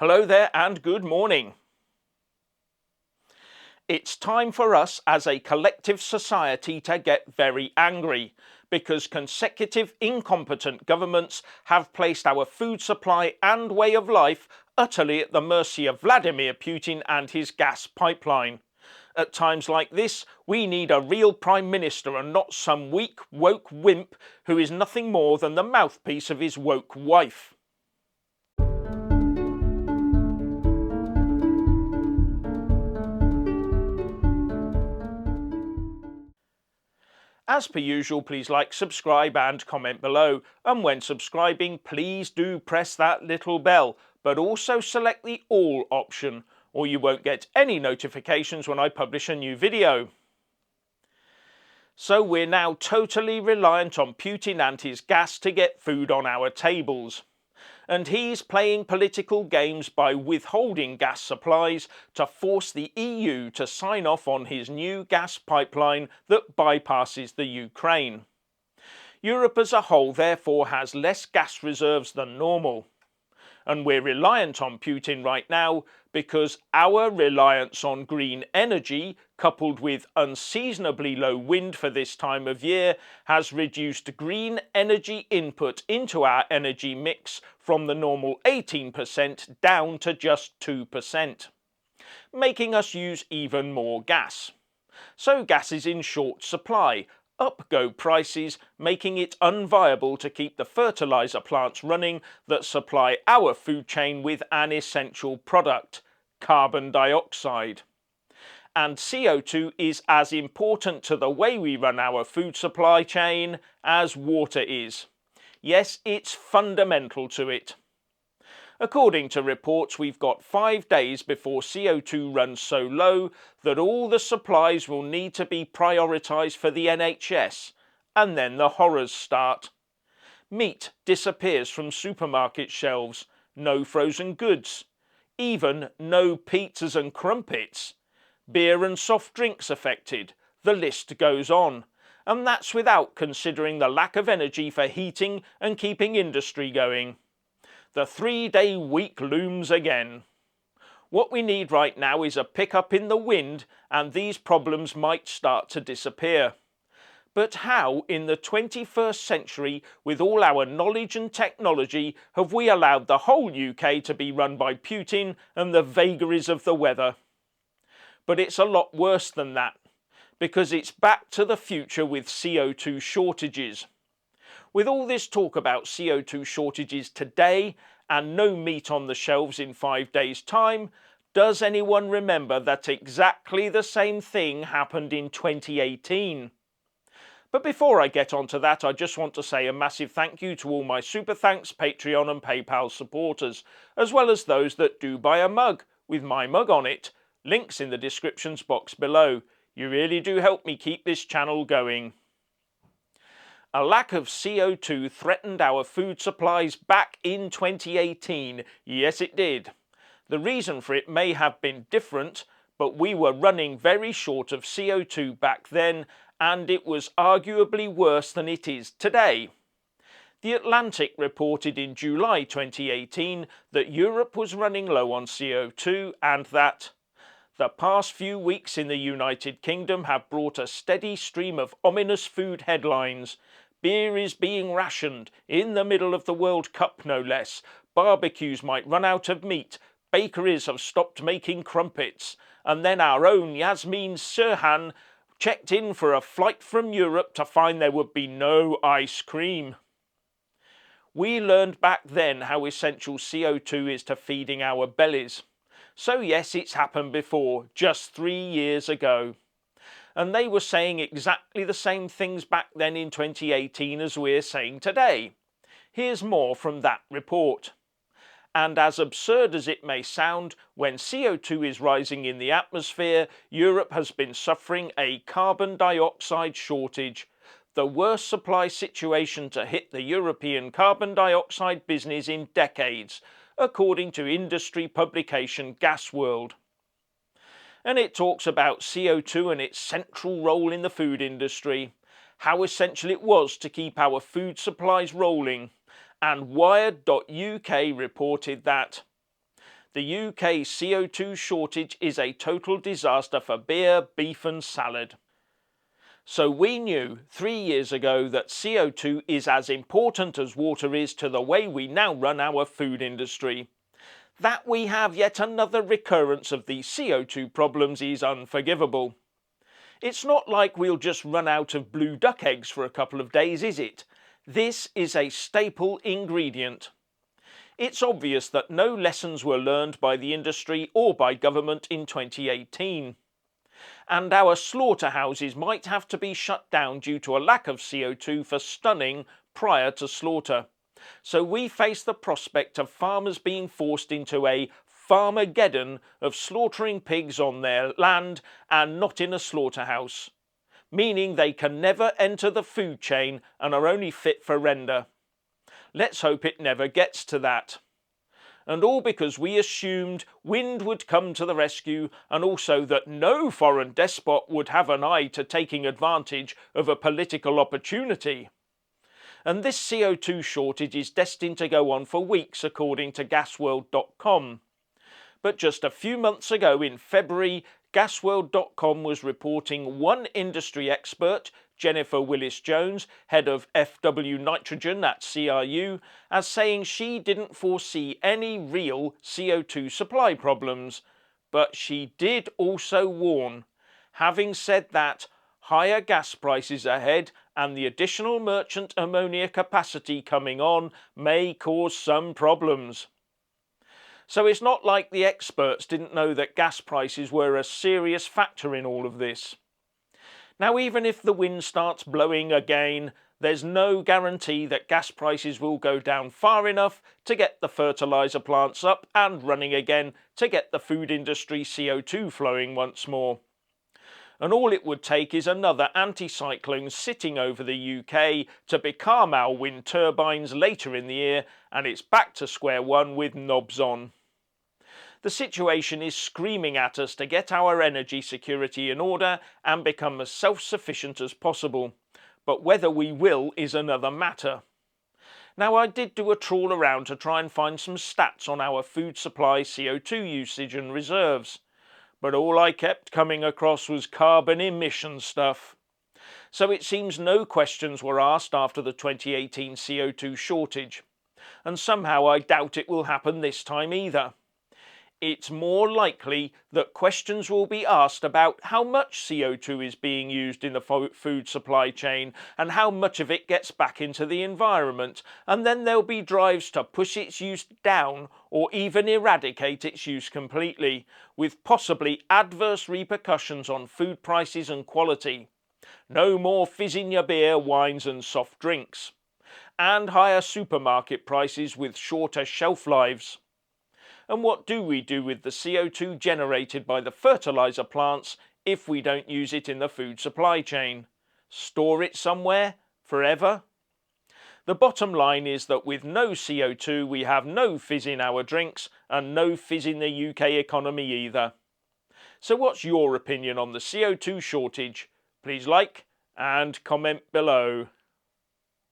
Hello there and good morning. It's time for us as a collective society to get very angry because consecutive incompetent governments have placed our food supply and way of life utterly at the mercy of Vladimir Putin and his gas pipeline. At times like this, we need a real Prime Minister and not some weak, woke wimp who is nothing more than the mouthpiece of his woke wife. As per usual, please like, subscribe and comment below. And when subscribing, please do press that little bell, but also select the all option, or you won't get any notifications when I publish a new video. So we're now totally reliant on Putin and his gas to get food on our tables. And he's playing political games by withholding gas supplies to force the EU to sign off on his new gas pipeline that bypasses the Ukraine. Europe as a whole therefore has less gas reserves than normal. And we're reliant on Putin right now because our reliance on green energy, coupled with unseasonably low wind for this time of year, has reduced green energy input into our energy mix from the normal 18% down to just 2%, making us use even more gas. So gas is in short supply. Up go prices, making it unviable to keep the fertiliser plants running that supply our food chain with an essential product, carbon dioxide. And CO2 is as important to the way we run our food supply chain as water is. Yes, it's fundamental to it. According to reports, we've got 5 days before CO2 runs so low that all the supplies will need to be prioritised for the NHS, and then the horrors start. Meat disappears from supermarket shelves, no frozen goods, even no pizzas and crumpets. Beer and soft drinks affected, the list goes on, and that's without considering the lack of energy for heating and keeping industry going. The 3-day week looms again. What we need right now is a pickup in the wind and these problems might start to disappear. But how in the 21st century, with all our knowledge and technology, have we allowed the whole UK to be run by Putin and the vagaries of the weather? But it's a lot worse than that, because it's back to the future with CO2 shortages. With all this talk about CO2 shortages today and no meat on the shelves in 5 days' time, does anyone remember that exactly the same thing happened in 2018? But before I get onto that, I just want to say a massive thank you to all my Super Thanks, Patreon and PayPal supporters, as well as those that do buy a mug with my mug on it. Links in the descriptions box below. You really do help me keep this channel going. A lack of CO2 threatened our food supplies back in 2018. Yes, it did. The reason for it may have been different, but we were running very short of CO2 back then, and it was arguably worse than it is today. The Atlantic reported in July 2018 that Europe was running low on CO2 and that the past few weeks in the United Kingdom have brought a steady stream of ominous food headlines. Beer is being rationed, in the middle of the World Cup no less. Barbecues might run out of meat. Bakeries have stopped making crumpets. And then our own Yasmin Sirhan checked in for a flight from Europe to find there would be no ice cream. We learned back then how essential CO2 is to feeding our bellies. So yes, it's happened before, just 3 years ago. And they were saying exactly the same things back then in 2018 as we're saying today. Here's more from that report. And as absurd as it may sound, when CO2 is rising in the atmosphere, Europe has been suffering a carbon dioxide shortage, the worst supply situation to hit the European carbon dioxide business in decades, according to industry publication Gas World. And it talks about CO2 and its central role in the food industry, how essential it was to keep our food supplies rolling, and Wired.uk reported that The UK CO2 shortage is a total disaster for beer, beef and salad. So we knew 3 years ago that CO2 is as important as water is to the way we now run our food industry. That we have yet another recurrence of these CO2 problems is unforgivable. It's not like we'll just run out of blue duck eggs for a couple of days, is it? This is a staple ingredient. It's obvious that no lessons were learned by the industry or by government in 2018. And our slaughterhouses might have to be shut down due to a lack of CO2 for stunning prior to slaughter. So we face the prospect of farmers being forced into a farmageddon of slaughtering pigs on their land and not in a slaughterhouse, meaning they can never enter the food chain and are only fit for render. Let's hope it never gets to that. And all because we assumed wind would come to the rescue, and also that no foreign despot would have an eye to taking advantage of a political opportunity. And this CO2 shortage is destined to go on for weeks according to gasworld.com. But just a few months ago in February, gasworld.com was reporting one industry expert, Jennifer Willis-Jones, head of FW Nitrogen at CRU, as saying she didn't foresee any real CO2 supply problems. But she did also warn, having said that, higher gas prices ahead and the additional merchant ammonia capacity coming on may cause some problems. So it's not like the experts didn't know that gas prices were a serious factor in all of this. Now, even if the wind starts blowing again, there's no guarantee that gas prices will go down far enough to get the fertiliser plants up and running again to get the food industry CO2 flowing once more. And all it would take is another anticyclone sitting over the UK to becalm our wind turbines later in the year, and it's back to square one with knobs on. The situation is screaming at us to get our energy security in order and become as self-sufficient as possible. But whether we will is another matter. Now, I did do a trawl around to try and find some stats on our food supply CO2 usage and reserves, but all I kept coming across was carbon emission stuff. So it seems no questions were asked after the 2018 CO2 shortage, and somehow I doubt it will happen this time either. It's more likely that questions will be asked about how much CO2 is being used in the food supply chain and how much of it gets back into the environment, and then there'll be drives to push its use down or even eradicate its use completely, with possibly adverse repercussions on food prices and quality. No more fizz in your beer, wines and soft drinks. And higher supermarket prices with shorter shelf lives. And what do we do with the CO2 generated by the fertiliser plants if we don't use it in the food supply chain? Store it somewhere? Forever? The bottom line is that with no CO2 we have no fizz in our drinks and no fizz in the UK economy either. So what's your opinion on the CO2 shortage? Please like and comment below.